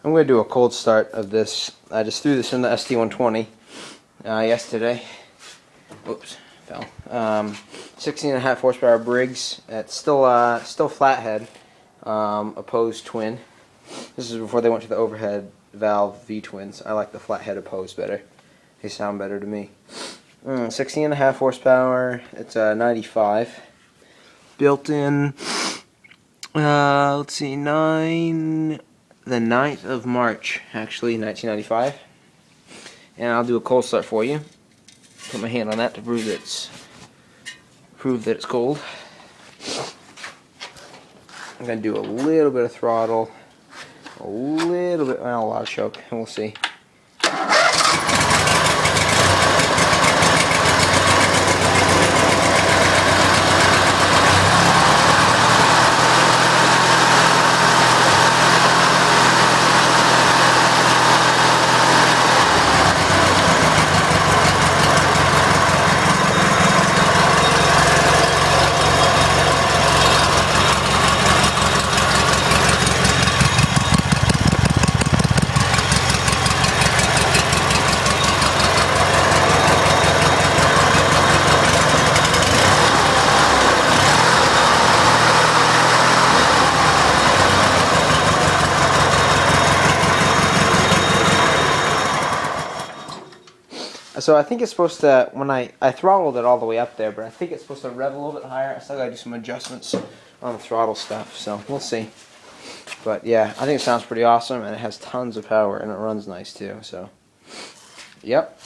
I'm going to do a cold start of this. I just threw this in the ST120 yesterday. Oops, fell. 16.5 horsepower Briggs. It's still flathead, opposed twin. This is before they went to the overhead valve V-twins. I like the flathead opposed better. They sound better to me. 16.5 horsepower. It's 95. Built in, let's see, the 9th of March, actually, 1995. And I'll do a cold start for you. Put my hand on that to prove that it's cold. I'm going to do a little bit of throttle, a little bit, well, a lot of choke, and we'll see. So I think it's supposed to, when I throttled it all the way up there, but I think it's supposed to rev a little bit higher. I still gotta do some adjustments on the throttle stuff, so we'll see. But yeah, I think it sounds pretty awesome, and it has tons of power, and it runs nice too, so. Yep.